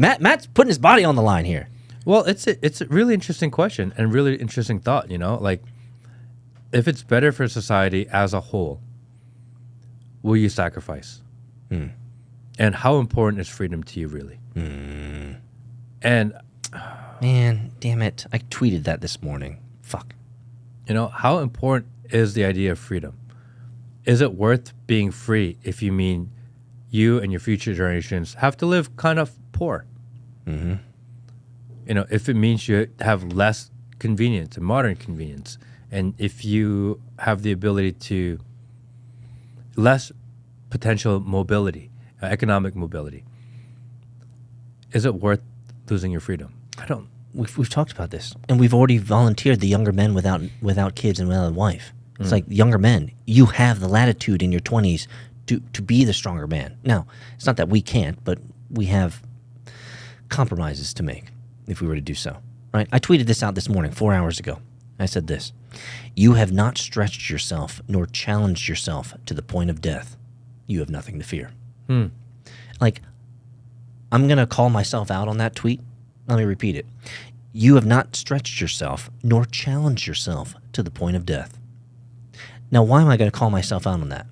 Matt's putting his body on the line here. Well, it's a really interesting question and really interesting thought, like if it's better for society as a whole, will you sacrifice? And how important is freedom to you really? And man, damn it. I tweeted that this morning. Fuck. How important is the idea of freedom? Is it worth being free if you mean you and your future generations have to live kind of poor? If it means you have less convenience and modern convenience, and if you have the ability to less potential mobility, economic mobility, is it worth losing your freedom? I don't. We've talked about this, and we've already volunteered the younger men without kids and without a wife. It's like younger men, you have the latitude in your 20s to be the stronger man. Now, it's not that we can't, but we have compromises to make if we were to do so. Right? I tweeted this out this morning, 4 hours ago. I said this: you have not stretched yourself nor challenged yourself to the point of death. You have nothing to fear. Like, I'm going to call myself out on that tweet. Let me repeat it. You have not stretched yourself nor challenged yourself to the point of death. Now, why am I going to call myself out on that?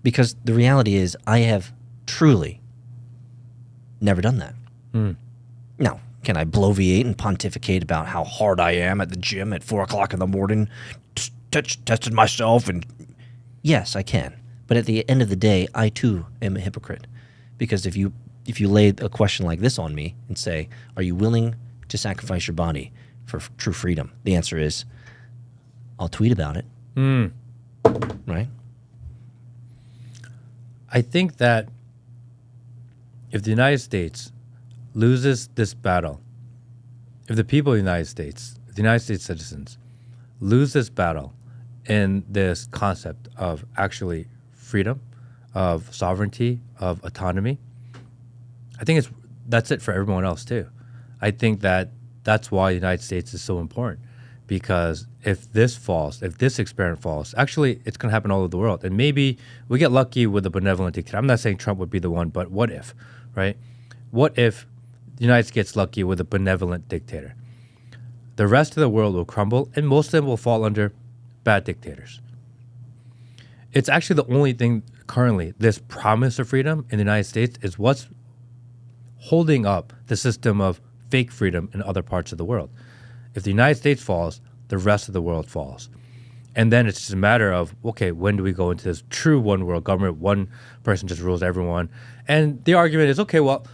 Because the reality is I have truly never done that. Now, can I bloviate and pontificate about how hard I am at the gym at 4 o'clock in the morning, tested myself? And yes, I can. But at the end of the day, I too am a hypocrite. Because if you lay a question like this on me and say, are you willing to sacrifice your body for true freedom? The answer is, I'll tweet about it. Right? I think that if the United States loses this battle, if the people of the United States citizens lose this battle in this concept of actually freedom, of sovereignty, of autonomy, I think that's it for everyone else too. I think that's why the United States is so important, because if this falls, if this experiment falls, actually it's going to happen all over the world. And maybe we get lucky with a benevolent dictator. I'm not saying Trump would be the one, but what if, right? What if the United States gets lucky with a benevolent dictator? The rest of the world will crumble, and most of them will fall under bad dictators. It's actually the only thing currently, this promise of freedom in the United States is what's holding up the system of fake freedom in other parts of the world. If the United States falls, the rest of the world falls. And then it's just a matter of, okay, when do we go into this true one world government? One person just rules everyone. And the argument is, okay, well,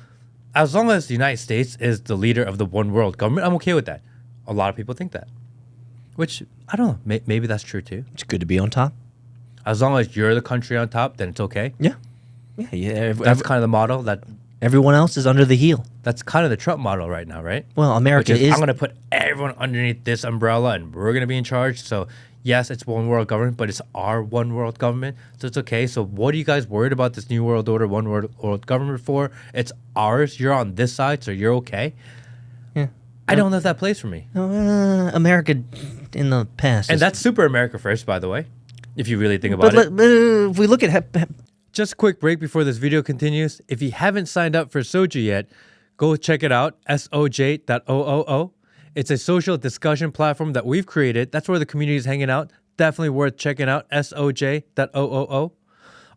as long as the United States is the leader of the one world government, I'm okay with that. A lot of people think that. Which, I don't know, maybe that's true too. It's good to be on top. As long as you're the country on top, then it's okay. Yeah. That's kind of the model that... Everyone else is under the heel. That's kind of the Trump model right now, right? Well, America is... I'm going to put everyone underneath this umbrella and we're going to be in charge. So, yes, it's one world government, but it's our one world government. So it's okay. So what are you guys worried about this new world order, one world government for? It's ours. You're on this side, so you're okay. Yeah. I don't know if that plays for me. America in the past. And that's super America first, by the way, if you really think about it. But if we look at... Just a quick break before this video continues. If you haven't signed up for Soju yet, go check it out, soj.oo. It's a social discussion platform that we've created. That's where the community is hanging out. Definitely worth checking out, soj.oo.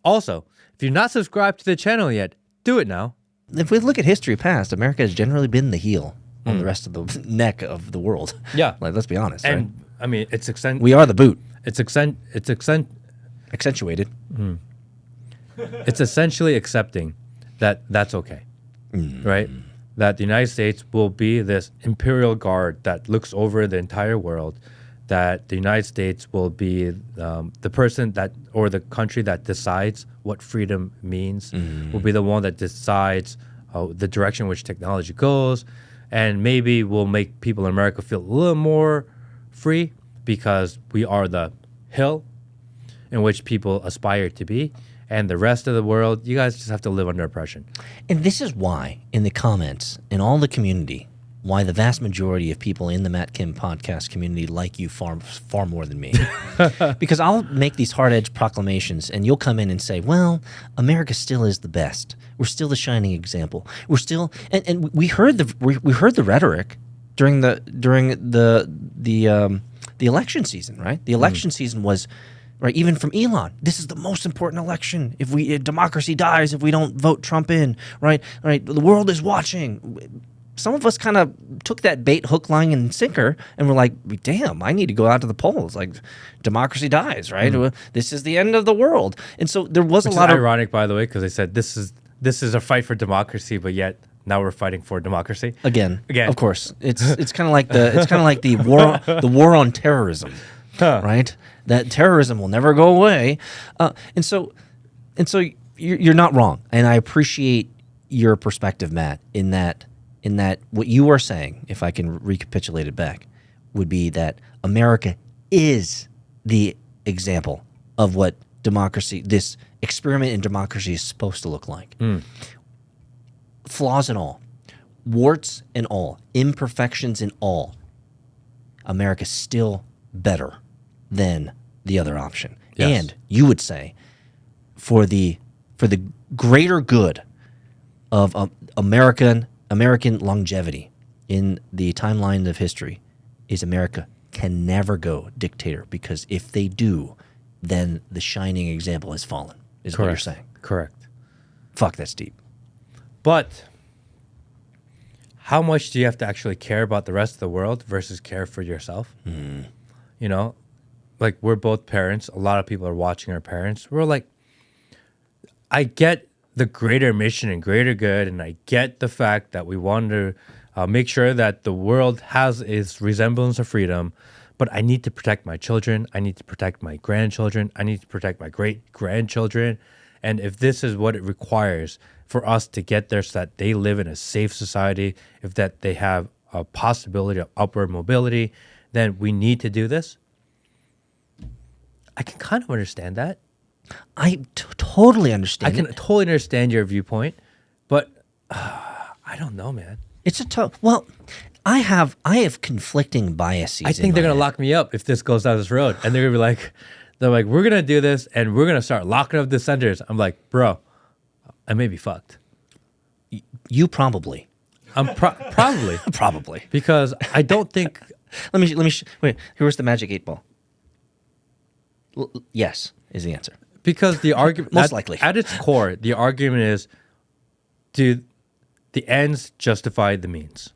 Also, if you're not subscribed to the channel yet, do it now. If we look at history past, America has generally been the heel on the rest of the neck of the world. Yeah. Like, let's be honest. And, right? I mean, we are the boot. Accentuated. It's essentially accepting that that's okay, right? That the United States will be this imperial guard that looks over the entire world, that the United States will be the person that, or the country that decides what freedom means, will be the one that decides the direction in which technology goes, and maybe will make people in America feel a little more free because we are the hill in which people aspire to be. And the rest of the world, you guys just have to live under oppression. And this is why, in the comments, in all the community, why the vast majority of people in the Matt Kim podcast community like you far more than me. Because I'll make these hard-edged proclamations, and you'll come in and say, well, America still is the best. We're still the shining example. We're still, and we heard the rhetoric during the election season, right? The election season was, right, even from Elon. This is the most important election. If democracy dies if we don't vote Trump in, right? Right. The world is watching. Some of us kind of took that bait, hook, line, and sinker, and we're like, damn, I need to go out to the polls. Like, democracy dies, right? This is the end of the world. And so there was a lot of... ironic, by the way, because they said this is a fight for democracy, but yet now we're fighting for democracy. Again. Of course. It's kind of like the war on terrorism, right? That terrorism will never go away. And so you're not wrong. And I appreciate your perspective, Matt, in that what you are saying, if I can recapitulate it back, would be that America is the example of what democracy, this experiment in democracy, is supposed to look like. Flaws and all, warts and all, imperfections and all, America's still better than the other option. Yes. And you would say, for the greater good of American longevity in the timeline of history, is America can never go dictator, because if they do, then the shining example has fallen, is what you're saying. Correct. Fuck, that's deep. But how much do you have to actually care about the rest of the world versus care for yourself? You know, like, we're both parents. A lot of people are watching our parents. We're like, I get the greater mission and greater good, and I get the fact that we want to make sure that the world has its resemblance of freedom, but I need to protect my children. I need to protect my grandchildren. I need to protect my great-grandchildren. And if this is what it requires for us to get there so that they live in a safe society, if that they have a possibility of upward mobility, then we need to do this. I can kind of understand that. I totally understand. I can totally understand your viewpoint, but I don't know, man. It's a tough. Well, I have conflicting biases. I think they're gonna lock me up if this goes down this road, and they're gonna be like, we're gonna do this, and we're gonna start locking up dissenters. I'm like, bro, I may be fucked. You probably. I'm probably probably, because I don't think. let me wait. Here's the magic 8 ball. Yes is the answer. Because the argument, most likely, at its core, the argument is, do the ends justify the means?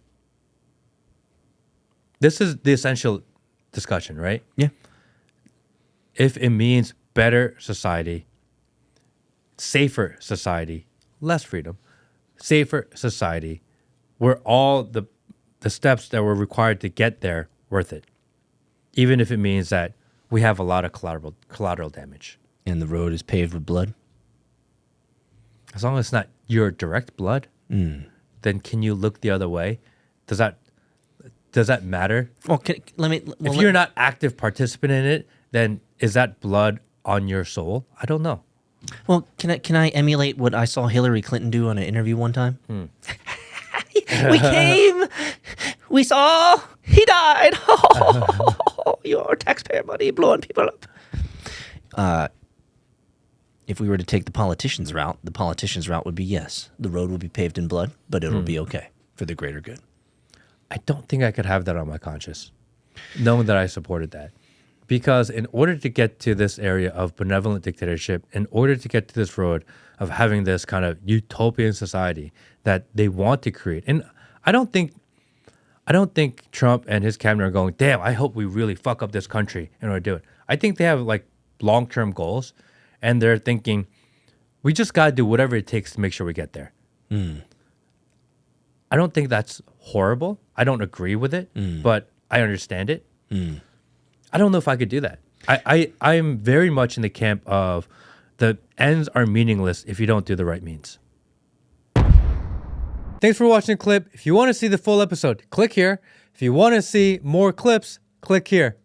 This is the essential discussion, right? Yeah. If it means better society, safer society, less freedom, safer society, were all the steps that were required to get there worth it? Even if it means that we have a lot of collateral damage. And the road is paved with blood? As long as it's not your direct blood, then can you look the other way? Does that matter? Well, if you're not active participant in it, then is that blood on your soul? I don't know. Well, can I emulate what I saw Hillary Clinton do on an interview one time? We came, we saw, he died. Your taxpayer money blowing people up. If we were to take the politician's route would be, yes, the road will be paved in blood, but it'll be okay for the greater good. I don't think I could have that on my conscience, knowing that I supported that. Because in order to get to this area of benevolent dictatorship, in order to get to this road of having this kind of utopian society that they want to create, and I don't think Trump and his cabinet are going, damn, I hope we really fuck up this country in order to do it. I think they have like long-term goals, and they're thinking, we just got to do whatever it takes to make sure we get there. I don't think that's horrible. I don't agree with it, but I understand it. I don't know if I could do that. I'm very much in the camp of the ends are meaningless if you don't do the right means. Thanks for watching the clip. If you want to see the full episode, click here. If you want to see more clips, click here.